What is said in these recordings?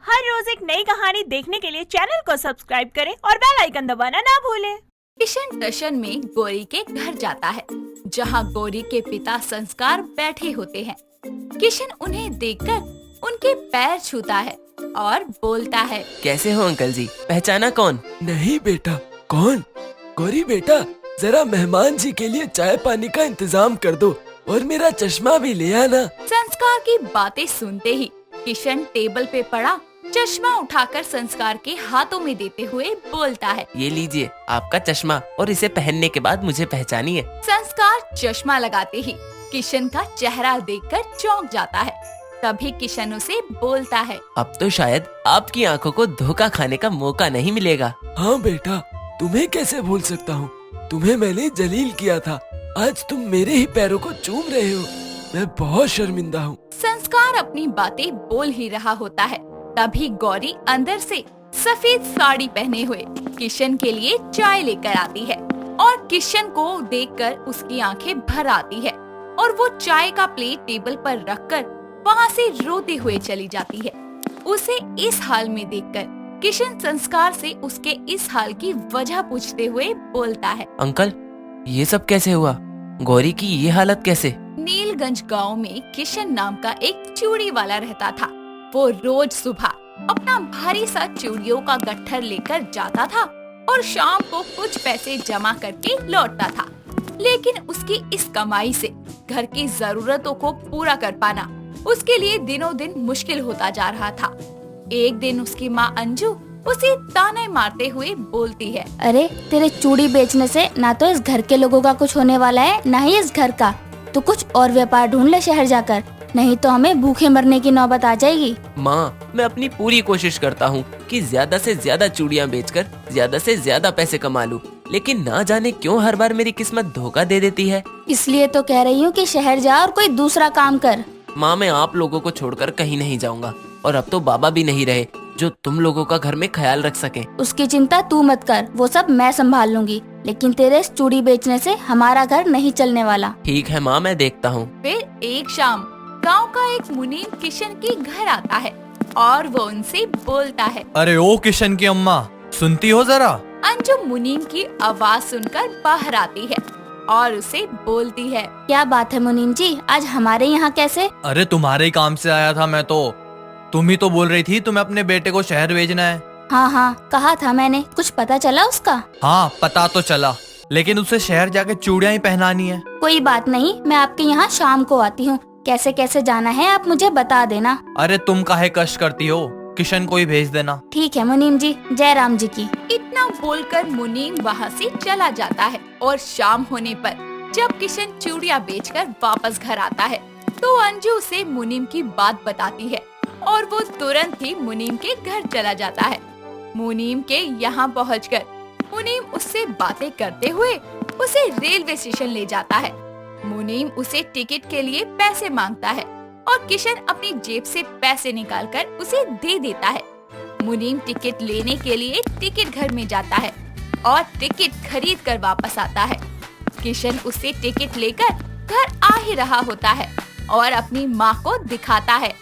हर रोज एक नई कहानी देखने के लिए चैनल को सब्सक्राइब करें और बेल आइकन दबाना ना भूलें। किशन टशन में गौरी के घर जाता है, जहां गौरी के पिता संस्कार बैठे होते हैं। किशन उन्हें देखकर उनके पैर छूता है और बोलता है, कैसे हो अंकल जी, पहचाना कौन? नहीं बेटा, कौन? गौरी बेटा, जरा मेहमान जी के लिए चाय पानी का इंतजाम कर दो और मेरा चश्मा भी ले आना। संस्कार की बातें सुनते ही किशन टेबल पे पड़ा चश्मा उठाकर संस्कार के हाथों में देते हुए बोलता है, ये लीजिए आपका चश्मा और इसे पहनने के बाद मुझे पहचानिए। संस्कार चश्मा लगाते ही किशन का चेहरा देखकर चौंक जाता है। तभी किशन उसे बोलता है, अब तो शायद आपकी आंखों को धोखा खाने का मौका नहीं मिलेगा। हाँ बेटा, तुम्हें कैसे भूल सकता हूँ? तुम्हें मैंने जलील किया था, आज तुम मेरे ही पैरों को चूम रहे हो। मैं बहुत शर्मिंदा हूँ। संस्कार अपनी बातें बोल ही रहा होता है, तभी गौरी अंदर से सफेद साड़ी पहने हुए किशन के लिए चाय लेकर आती है और किशन को देखकर उसकी आंखें भर आती है और वो चाय का प्लेट टेबल पर रखकर वहाँ से रोते हुए चली जाती है। उसे इस हाल में देखकर किशन संस्कार से उसके इस हाल की वजह पूछते हुए बोलता है, अंकल ये सब कैसे हुआ? गौरी की ये हालत कैसे? नीलगंज गांव में किशन नाम का एक चूड़ी वाला रहता था। वो रोज सुबह अपना भारी सा चूड़ियों का गट्ठर लेकर जाता था और शाम को कुछ पैसे जमा करके लौटता था। लेकिन उसकी इस कमाई से घर की जरूरतों को पूरा कर पाना उसके लिए दिनों दिन मुश्किल होता जा रहा था। एक दिन उसकी माँ अंजू उसे ताने मारते हुए बोलती है, अरे तेरे चूड़ी बेचने से ना तो इस घर के लोगों का कुछ होने वाला है, ना ही इस घर का। तू कुछ और व्यापार ढूंढ ले शहर जाकर, नहीं तो हमें भूखे मरने की नौबत आ जाएगी। माँ, मैं अपनी पूरी कोशिश करता हूँ कि ज्यादा से ज्यादा चूड़ियाँ बेचकर ज्यादा से ज्यादा पैसे कमा लूँ, लेकिन ना जाने क्यों हर बार मेरी किस्मत धोखा दे देती है। इसलिए तो कह रही हूँ कि शहर जा और कोई दूसरा काम कर। माँ, मैं आप लोगों को छोड़कर कहीं नहीं जाऊँगा और अब तो बाबा भी नहीं रहे जो तुम लोगों का घर में ख्याल रख सके। उसकी चिंता तू मत कर, वो सब मैं संभाल लूंगी, लेकिन तेरे इस चूड़ी बेचने से हमारा घर नहीं चलने वाला। ठीक है माँ, मैं देखता हूँ। फिर एक शाम गांव का एक मुनीम किशन के घर आता है और वो उनसे बोलता है, अरे ओ किशन की अम्मा, सुनती हो जरा? अंजू मुनीम की आवाज सुनकर बाहर आती है और उसे बोलती है, क्या बात है मुनीम जी, आज हमारे यहाँ कैसे? अरे तुम्हारे ही काम से आया था मैं तो। तुम ही तो बोल रही थी तुम्हें अपने बेटे को शहर भेजना है। हाँ हाँ, कहा था मैंने। कुछ पता चला उसका? हाँ पता तो चला, लेकिन उसे शहर जाके चूड़ियाँ ही पहनानी है। कोई बात नहीं, मैं आपके यहाँ शाम को आती हूँ। कैसे कैसे जाना है आप मुझे बता देना। अरे तुम काहे कष्ट करती हो, किशन को ही भेज देना। ठीक है मुनीम जी, जय राम जी की। इतना बोलकर मुनीम वहाँ से चला जाता है और शाम होने पर जब किशन चूड़ियाँ बेचकर वापस घर आता है तो अंजू उसे मुनीम की बात बताती है और वो तुरंत ही मुनीम के घर चला जाता है। मुनीम के यहाँ पहुँचकर मुनीम उससे बातें करते हुए उसे रेलवे स्टेशन ले जाता है। मुनीम उसे टिकट के लिए पैसे मांगता है और किशन अपनी जेब से पैसे निकालकर उसे दे देता है। मुनीम टिकट लेने के लिए टिकट घर में जाता है और टिकट खरीद कर वापस आता है। किशन उसे टिकट लेकर घर आ ही रहा होता है और अपनी माँ को दिखाता है।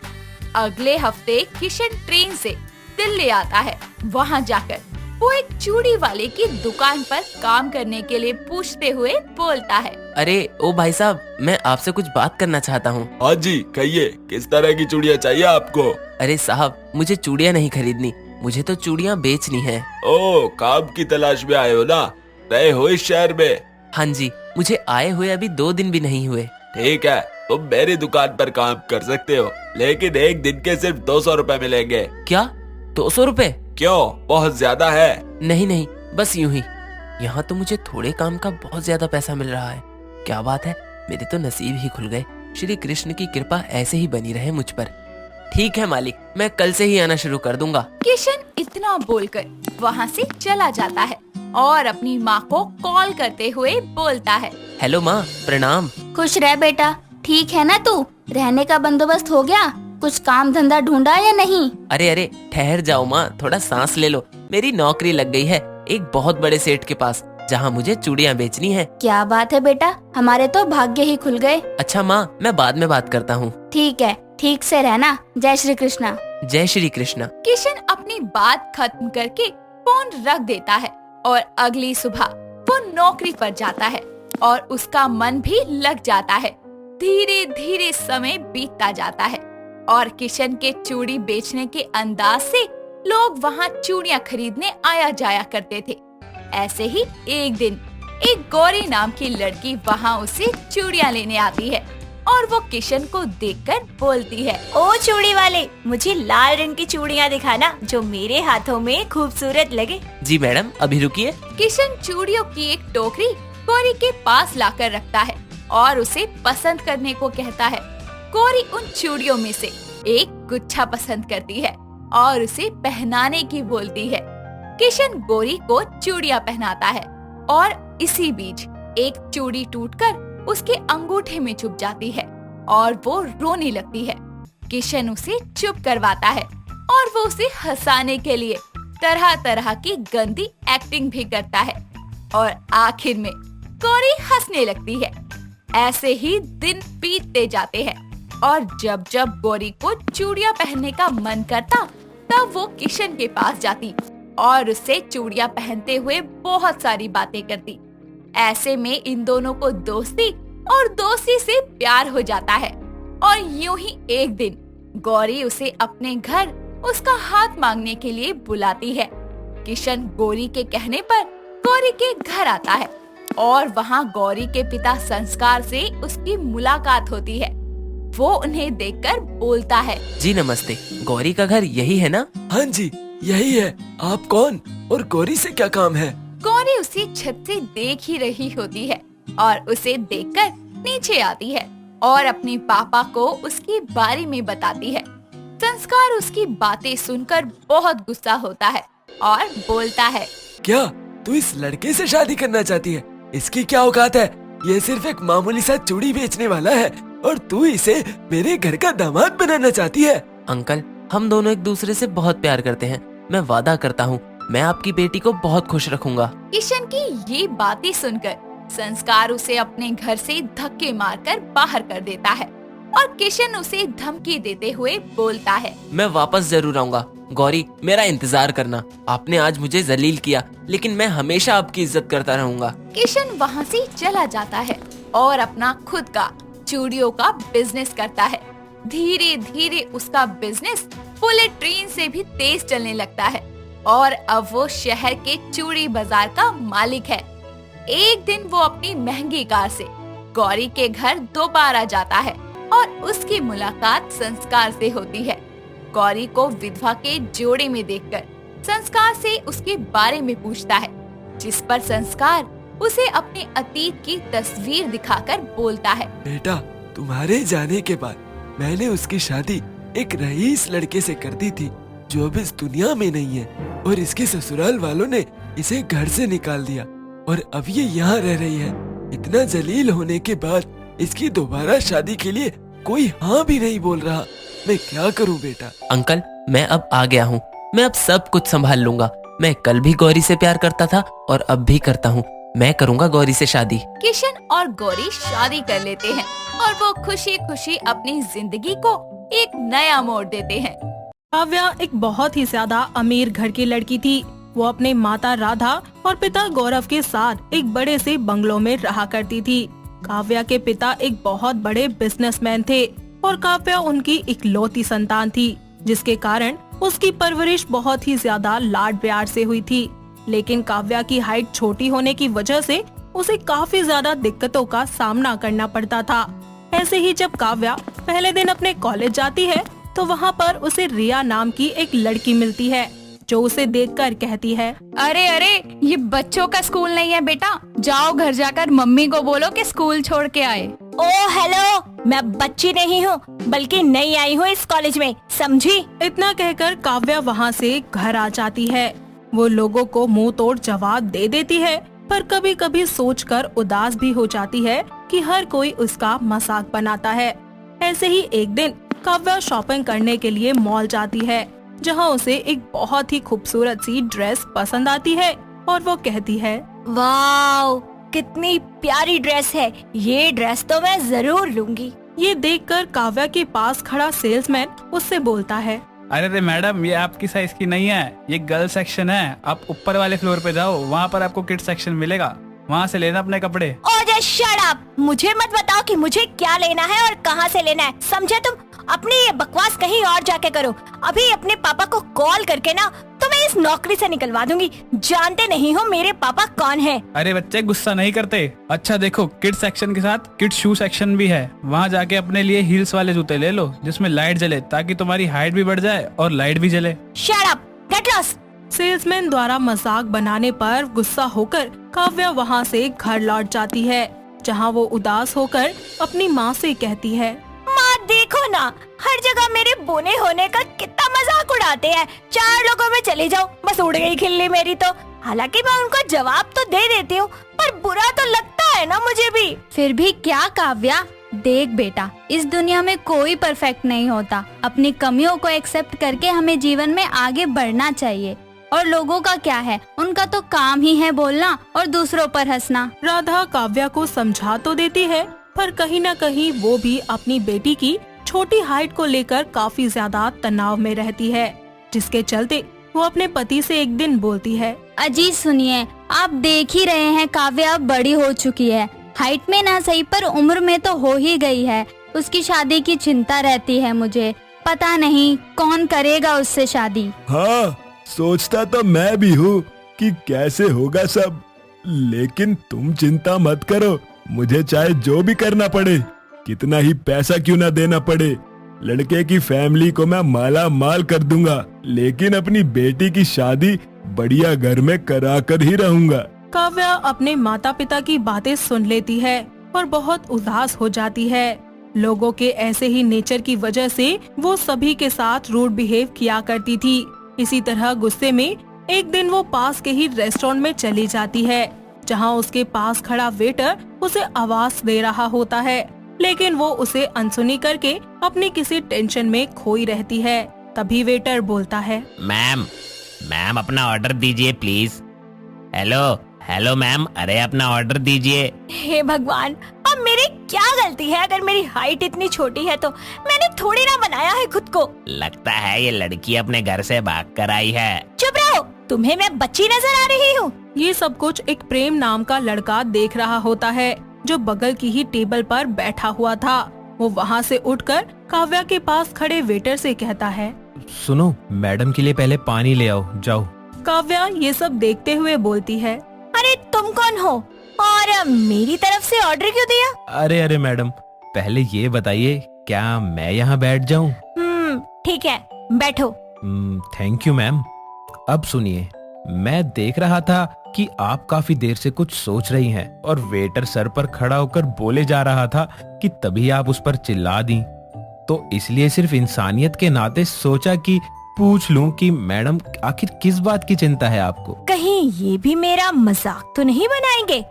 अगले हफ्ते किशन ट्रेन से दिल्ली आता है। वहाँ जाकर वो एक चूड़ी वाले की दुकान पर काम करने के लिए पूछते हुए बोलता है, अरे ओ भाई साहब, मैं आपसे कुछ बात करना चाहता हूँ। हाँ जी कहिए, किस तरह की चूड़ियाँ चाहिए आपको? अरे साहब, मुझे चूड़ियाँ नहीं खरीदनी, मुझे तो चूड़ियाँ बेचनी है। ओ, काम की तलाश में आए हो ना? नए हो इस शहर में? हाँ जी, मुझे आए हुए अभी 2 दिन भी नहीं हुए। ठीक है, तुम मेरी दुकान पर काम कर सकते हो, लेकिन एक दिन के सिर्फ 200 रुपए मिलेंगे। क्या 200 रुपए? क्यों, बहुत ज्यादा है? नहीं नहीं, बस यूं ही। यहाँ तो मुझे थोड़े काम का बहुत ज्यादा पैसा मिल रहा है। क्या बात है, मेरे तो नसीब ही खुल गए। श्री कृष्ण की कृपा ऐसे ही बनी रहे मुझ पर। ठीक है मालिक, मैं कल से ही आना शुरू कर दूंगा। किशन इतना बोलकर वहाँ से चला जाता है और अपनी माँ को कॉल करते हुए बोलता है, हेलो माँ, प्रणाम। खुश रह बेटा, ठीक है ना तू? रहने का बंदोबस्त हो गया? कुछ काम धंधा ढूंढा या नहीं? अरे अरे, ठहर जाओ माँ, थोड़ा सांस ले लो। मेरी नौकरी लग गई है एक बहुत बड़े सेठ के पास, जहाँ मुझे चूड़ियाँ बेचनी है। क्या बात है बेटा, हमारे तो भाग्य ही खुल गए। अच्छा माँ, मैं बाद में बात करता हूँ। ठीक है, ठीक से रहना। जय श्री कृष्णा। जय श्री कृष्णा। किशन अपनी बात खत्म करके फोन रख देता है और अगली सुबह वो नौकरी पर जाता है और उसका मन भी लग जाता है। धीरे धीरे समय बीतता जाता है और किशन के चूड़ी बेचने के अंदाज से लोग वहाँ चूड़ियाँ खरीदने आया जाया करते थे। ऐसे ही एक दिन एक गौरी नाम की लड़की वहाँ उसे चूड़ियाँ लेने आती है और वो किशन को देखकर बोलती है, ओ चूड़ी वाले, मुझे लाल रंग की चूड़ियाँ दिखाना जो मेरे हाथों में खूबसूरत लगे। जी मैडम, अभी रुकिए। किशन चूड़ियों की एक टोकरी गौरी के पास लाकर रखता है और उसे पसंद करने को कहता है। गौरी उन चूड़ियों में से एक गुच्छा पसंद करती है और उसे पहनाने की बोलती है। किशन गौरी को चूड़ियाँ पहनाता है और इसी बीच एक चूड़ी टूटकर उसके अंगूठे में चुभ जाती है और वो रोने लगती है। किशन उसे चुप करवाता है और वो उसे हंसाने के लिए तरह तरह की गंदी एक्टिंग भी करता है और आखिर में गौरी हंसने लगती है। ऐसे ही दिन बीतते जाते हैं और जब जब गौरी को चूड़ियाँ पहनने का मन करता तब वो किशन के पास जाती और उससे चूड़ियाँ पहनते हुए बहुत सारी बातें करती। ऐसे में इन दोनों को दोस्ती और दोस्ती से प्यार हो जाता है और यूं ही एक दिन गौरी उसे अपने घर उसका हाथ मांगने के लिए बुलाती है। किशन गौरी के कहने पर गौरी के घर आता है और वहाँ गौरी के पिता संस्कार से उसकी मुलाकात होती है। वो उन्हें देखकर बोलता है, जी नमस्ते, गौरी का घर यही है ना? हाँ जी, यही है। आप कौन और गौरी से क्या काम है? गौरी उसे छत से देख ही रही होती है और उसे देखकर नीचे आती है और अपने पापा को उसके बारे में बताती है। संस्कार उसकी बातें सुनकर बहुत गुस्सा होता है और बोलता है, क्या तू इस लड़के से शादी करना चाहती है? इसकी क्या औकात है? ये सिर्फ एक मामूली सा चूड़ी बेचने वाला है और तू इसे मेरे घर का दामाद बनाना चाहती है? अंकल, हम दोनों एक दूसरे से बहुत प्यार करते हैं। मैं वादा करता हूँ मैं आपकी बेटी को बहुत खुश रखूंगा। किशन की ये बातें सुनकर संस्कार उसे अपने घर से धक्के मारकर बाहर कर देता है और किशन उसे धमकी देते हुए बोलता है, मैं वापस जरूर आऊंगा। गौरी, मेरा इंतजार करना। आपने आज मुझे जलील किया, लेकिन मैं हमेशा आपकी इज्जत करता रहूंगा। किशन वहाँ से चला जाता है और अपना खुद का चूड़ियों का बिजनेस करता है। धीरे धीरे उसका बिजनेस बुलेट ट्रेन से भी तेज चलने लगता है और अब वो शहर के चूड़ी बाजार का मालिक है। एक दिन वो अपनी महंगी कार से गौरी के घर दोबारा जाता है और उसकी मुलाकात संस्कार से होती है। गौरी को विधवा के जोड़े में देखकर संस्कार से उसके बारे में पूछता है, जिस पर संस्कार उसे अपने अतीत की तस्वीर दिखाकर बोलता है, बेटा, तुम्हारे जाने के बाद मैंने उसकी शादी एक रईस लड़के से कर दी थी जो अब इस दुनिया में नहीं है और इसके ससुराल वालों ने इसे घर से निकाल दिया और अब ये यहाँ रह रही है। इतना जलील होने के बाद इसकी दोबारा शादी के लिए कोई हाँ भी नहीं बोल रहा। मैं क्या करूँ बेटा? अंकल, मैं अब आ गया हूँ। मैं अब सब कुछ संभाल लूंगा। मैं कल भी गौरी से प्यार करता था और अब भी करता हूँ। मैं करूँगा गौरी से शादी। किशन और गौरी शादी कर लेते हैं और वो खुशी खुशी अपनी जिंदगी को एक नया मोड़ देते हैं। काव्या एक बहुत ही ज्यादा अमीर घर की लड़की थी। वो अपने माता राधा और पिता गौरव के साथ एक बड़े से बंगलों में रहा करती थी। काव्या के पिता एक बहुत बड़े बिजनेसमैन थे और काव्या उनकी इकलौती संतान थी, जिसके कारण उसकी परवरिश बहुत ही ज्यादा लाड प्यार से हुई थी। लेकिन काव्या की हाइट छोटी होने की वजह से उसे काफी ज्यादा दिक्कतों का सामना करना पड़ता था। ऐसे ही जब काव्या पहले दिन अपने कॉलेज जाती है तो वहाँ पर उसे रिया नाम की एक लड़की मिलती है, जो उसे देखकर कहती है, अरे अरे, ये बच्चों का स्कूल नहीं है बेटा, जाओ घर जाकर मम्मी को बोलो कि स्कूल छोड़ के आए। ओ हेलो, मैं बच्ची नहीं हूँ बल्कि नई आई हूँ इस कॉलेज में, समझी? इतना कहकर काव्या वहाँ से घर आ जाती है। वो लोगों को मुंह तोड़ जवाब दे देती है, पर कभी कभी सोचकर उदास भी हो जाती है कि हर कोई उसका मजाक बनाता है। ऐसे ही एक दिन काव्या शॉपिंग करने के लिए मॉल जाती है, जहाँ उसे एक बहुत ही खूबसूरत सी ड्रेस पसंद आती है और वो कहती है, वाओ, कितनी प्यारी ड्रेस है, ये ड्रेस तो मैं जरूर लूंगी। ये देखकर काव्या के पास खड़ा सेल्समैन उससे बोलता है, अरे मैडम, ये आपकी साइज की नहीं है, ये गर्ल सेक्शन है। आप ऊपर वाले फ्लोर पे जाओ, वहाँ पर आपको किड सेक्शन मिलेगा, वहाँ से लेना अपने कपड़े। ओ जस्ट शट अप, मुझे मत बताओ कि मुझे क्या लेना है और कहाँ से लेना है, समझे तुम? अपनी ये बकवास कहीं और जाके करो। अभी अपने पापा को कॉल करके ना तुम्हें इस नौकरी से निकलवा दूंगी। जानते नहीं हो मेरे पापा कौन है? अरे बच्चे, गुस्सा नहीं करते। अच्छा देखो, किड सेक्शन के साथ किड शू सेक्शन भी है, वहाँ जाके अपने लिए हील्स वाले जूते ले लो जिसमें लाइट जले, ताकि तुम्हारी हाइट भी बढ़ जाए और लाइट भी जले। Shut up, get lost. Salesman द्वारा मजाक बनाने पर गुस्सा होकर काव्या वहाँ से घर लौट जाती है, जहाँ वो उदास होकर अपनी माँ से कहती है, माँ देखो ना, हर जगह मेरे बोने होने का कितना मजाक उड़ाते हैं। 4 लोगों में चले जाओ, बस उड़ गई खिल्ली मेरी तो। हालांकि मैं उनको जवाब तो दे देती हूँ, पर बुरा तो लगता है ना मुझे भी। फिर भी क्या काव्या, देख बेटा, इस दुनिया में कोई परफेक्ट नहीं होता। अपनी कमियों को एक्सेप्ट करके हमें जीवन में आगे बढ़ना चाहिए। और लोगों का क्या है, उनका तो काम ही है बोलना और दूसरों पर हंसना। राधा काव्या को समझा तो देती है, पर कहीं न कहीं वो भी अपनी बेटी की छोटी हाइट को लेकर काफी ज्यादा तनाव में रहती है, जिसके चलते वो अपने पति से एक दिन बोलती है, अजी सुनिए, आप देख ही रहे हैं काव्या अब बड़ी हो चुकी है। हाइट में ना सही पर उम्र में तो हो ही गई है। उसकी शादी की चिंता रहती है मुझे। पता नहीं कौन करेगा उससे शादी। हाँ, सोचता तो मैं भी हूँ कि कैसे होगा सब, लेकिन तुम चिंता मत करो। मुझे चाहे जो भी करना पड़े, कितना ही पैसा क्यों ना देना पड़े, लड़के की फैमिली को मैं माला माल कर दूंगा, लेकिन अपनी बेटी की शादी बढ़िया घर में करा कर ही रहूंगा। काव्या अपने माता पिता की बातें सुन लेती है और बहुत उदास हो जाती है। लोगों के ऐसे ही नेचर की वजह से वो सभी के साथ रूड बिहेव किया करती थी। इसी तरह गुस्से में एक दिन वो पास के ही रेस्टोरेंट में चली जाती है, जहां उसके पास खड़ा वेटर उसे आवाज दे रहा होता है, लेकिन वो उसे अनसुनी करके अपनी किसी टेंशन में खोई रहती है। तभी वेटर बोलता है, मैम अपना ऑर्डर दीजिए प्लीज। हेलो मैम, अरे अपना ऑर्डर दीजिए। हे भगवान, अब मेरी क्या गलती है? अगर मेरी हाइट इतनी छोटी है तो मैंने थोड़ी ना बनाया है खुद को। लगता है ये लड़की अपने घर से भाग कर आई है। चुप रहो, तुम्हें मैं बच्ची नजर आ रही हूँ? ये सब कुछ एक प्रेम नाम का लड़का देख रहा होता है, जो बगल की ही टेबल पर बैठा हुआ था। वो वहाँ से उठकर काव्या के पास खड़े वेटर से कहता है, सुनो, मैडम के लिए पहले पानी ले आओ, जाओ। काव्या ये सब देखते हुए बोलती है, अरे तुम कौन हो और मेरी तरफ से ऑर्डर क्यों दिया? अरे मैडम, पहले ये बताइए, क्या मैं यहाँ बैठ जाऊँ? ठीक है, बैठो। Thank you ma'am. अब सुनिए, मैं देख रहा था कि आप काफी देर से कुछ सोच रही हैं और वेटर सर पर खड़ा होकर बोले जा रहा था कि तभी आप उस पर चिल्ला दी, तो इसलिए सिर्फ इंसानियत के नाते सोचा कि पूछ लूं कि मैडम आखिर किस बात की चिंता है आपको। कहीं ये भी मेरा मजाक तो नहीं बनाएंगे?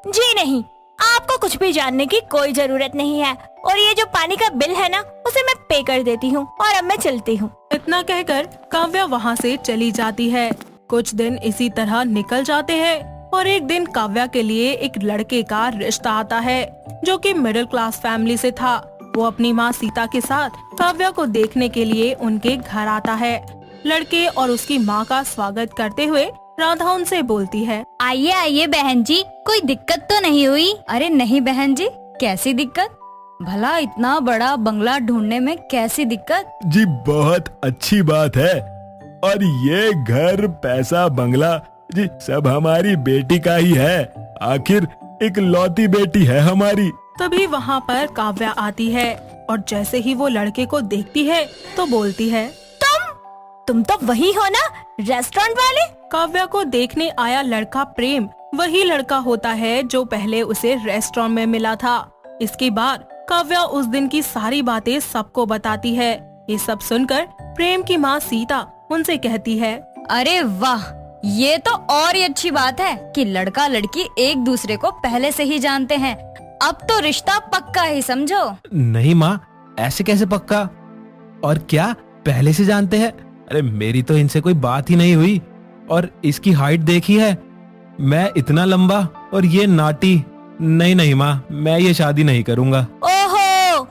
जी नहीं, आपको कुछ भी जानने की कोई जरूरत नहीं है, और ये जो पानी का बिल है ना, उसे मैं पे कर देती हूँ, और अब मैं चलती हूँ। इतना कहकर काव्या वहाँ से चली जाती है। कुछ दिन इसी तरह निकल जाते हैं और एक दिन काव्या के लिए एक लड़के का रिश्ता आता है, जो कि मिडिल क्लास फैमिली से था। वो अपनी माँ सीता के साथ काव्या को देखने के लिए उनके घर आता है। लड़के और उसकी माँ का स्वागत करते हुए राधा उनसे बोलती है, आइए आइए बहन जी, कोई दिक्कत तो नहीं हुई? अरे नहीं बहन जी, कैसी दिक्कत? भला इतना बड़ा बंगला ढूंढने में कैसी दिक्कत? जी बहुत अच्छी बात है, और ये घर, पैसा, बंगला जी सब हमारी बेटी का ही है। आखिर एक लौती बेटी है हमारी। तभी वहाँ पर काव्या आती है और जैसे ही वो लड़के को देखती है तो बोलती है, तुम तो वही हो ना, रेस्टोरेंट वाले? काव्या को देखने आया लड़का प्रेम वही लड़का होता है जो पहले उसे रेस्टोरेंट में मिला था। इसके बाद काव्या उस दिन की सारी बातें सबको बताती है। ये सब सुनकर प्रेम की माँ सीता उनसे कहती है, अरे वाह, ये तो और ही अच्छी बात है कि लड़का लड़की एक दूसरे को पहले से ही जानते हैं। अब तो रिश्ता पक्का ही समझो। नहीं माँ, ऐसे कैसे पक्का? और क्या पहले से जानते हैं? अरे मेरी तो इनसे कोई बात ही नहीं हुई, और इसकी हाइट देखी है, मैं इतना लंबा और ये नाटी। नहीं माँ, मैं ये शादी नहीं करूँगा। ओहो,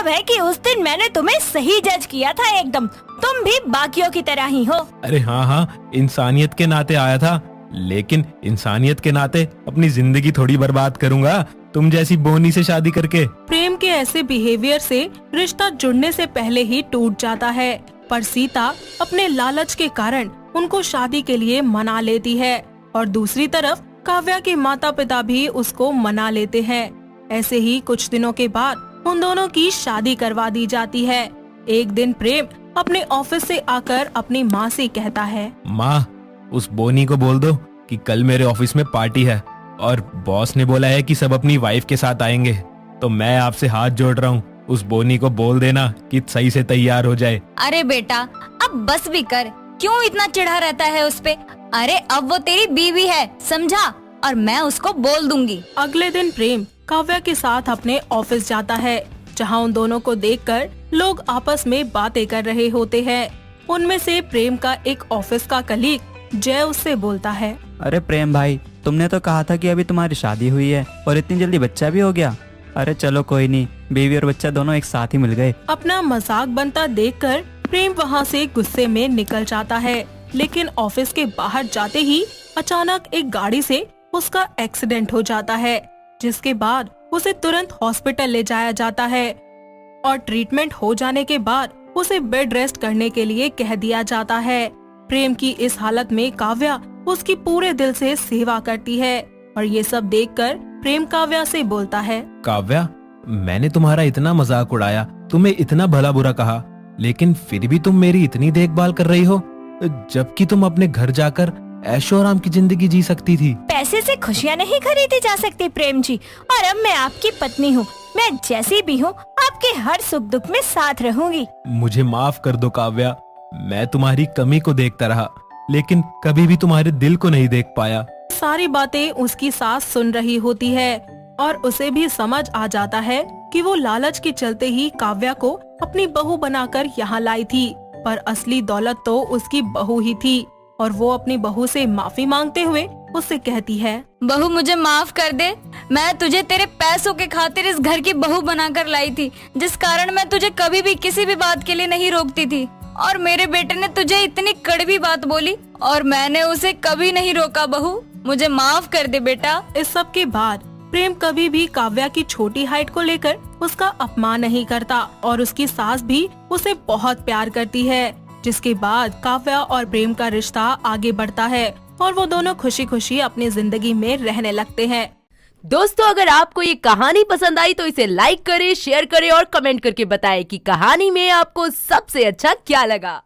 मतलब है कि उस दिन मैंने तुम्हें सही जज किया था एकदम। तुम भी बाकियों की तरह ही हो। अरे हाँ हाँ, इंसानियत के नाते आया था, लेकिन इंसानियत के नाते अपनी जिंदगी थोड़ी बर्बाद करूंगा तुम जैसी बोनी से शादी करके। प्रेम के ऐसे बिहेवियर से रिश्ता जुड़ने से पहले ही टूट जाता है, पर सीता अपने लालच के कारण उनको शादी के लिए मना लेती है और दूसरी तरफ काव्या के माता पिता भी उसको मना लेते हैं। ऐसे ही कुछ दिनों के बाद उन दोनों की शादी करवा दी जाती है। एक दिन प्रेम अपने ऑफिस से आकर अपनी माँ से कहता है, माँ, उस बोनी को बोल दो कि कल मेरे ऑफिस में पार्टी है और बॉस ने बोला है कि सब अपनी वाइफ के साथ आएंगे, तो मैं आपसे हाथ जोड़ रहा हूँ, उस बोनी को बोल देना कि सही से तैयार हो जाए। अरे बेटा, अब बस भी कर, क्यों इतना चिढ़ा रहता है उस पे? अरे अब वो तेरी बीवी है, समझा? और मैं उसको बोल दूंगी। अगले दिन प्रेम काव्या के साथ अपने ऑफिस जाता है, जहाँ उन दोनों को देखकर लोग आपस में बातें कर रहे होते हैं। उनमें से प्रेम का एक ऑफिस का कलीग जय उससे बोलता है, अरे प्रेम भाई, तुमने तो कहा था कि अभी तुम्हारी शादी हुई है और इतनी जल्दी बच्चा भी हो गया। अरे चलो कोई नहीं, बीवी और बच्चा दोनों एक साथ ही मिल गए। अपना मजाक बनता देखकर प्रेम वहाँ से गुस्से में निकल जाता है, लेकिन ऑफिस के बाहर जाते ही अचानक एक गाड़ी से उसका एक्सीडेंट हो जाता है, जिसके बाद उसे तुरंत हॉस्पिटल ले जाया जाता है और ट्रीटमेंट हो जाने के बाद उसे बेड रेस्ट करने के लिए कह दिया जाता है। प्रेम की इस हालत में काव्या उसकी पूरे दिल से सेवा करती है और ये सब देखकर प्रेम काव्या से बोलता है, काव्या, मैंने तुम्हारा इतना मजाक उड़ाया, तुम्हें इतना भला बुरा कहा, लेकिन फिर भी तुम मेरी इतनी देखभाल कर रही हो, जबकि तुम अपने घर जाकर ऐशो आराम की जिंदगी जी सकती थी। पैसे से खुशियाँ नहीं खरीदी जा सकती प्रेम जी, और अब मैं आपकी पत्नी हूँ। मैं जैसी भी हूँ आपके हर सुख दुख में साथ रहूंगी। मुझे माफ कर दो काव्या, मैं तुम्हारी कमी को देखता रहा, लेकिन कभी भी तुम्हारे दिल को नहीं देख पाया। सारी बातें उसकी सास सुन रही होती है और उसे भी समझ आ जाता है कि वो लालच के चलते ही काव्या को अपनी बहू बनाकर यहाँ लाई थी, पर असली दौलत तो उसकी बहू ही थी। और वो अपनी बहू से माफी मांगते हुए उससे कहती है, बहू मुझे माफ कर दे, मैं तुझे तेरे पैसों के खातिर इस घर की बहू बनाकर लाई थी, जिस कारण मैं तुझे कभी भी किसी भी बात के लिए नहीं रोकती थी, और मेरे बेटे ने तुझे इतनी कड़वी बात बोली और मैंने उसे कभी नहीं रोका। बहू मुझे माफ कर दे बेटा। इस सब के बाद प्रेम कभी भी काव्या की छोटी हाइट को लेकर उसका अपमान नहीं करता और उसकी सास भी उसे बहुत प्यार करती है, जिसके बाद काव्या और प्रेम का रिश्ता आगे बढ़ता है और वो दोनों खुशी खुशी अपनी जिंदगी में रहने लगते हैं। दोस्तों, अगर आपको ये कहानी पसंद आई तो इसे लाइक करें, शेयर करें और कमेंट करके बताएं कि कहानी में आपको सबसे अच्छा क्या लगा।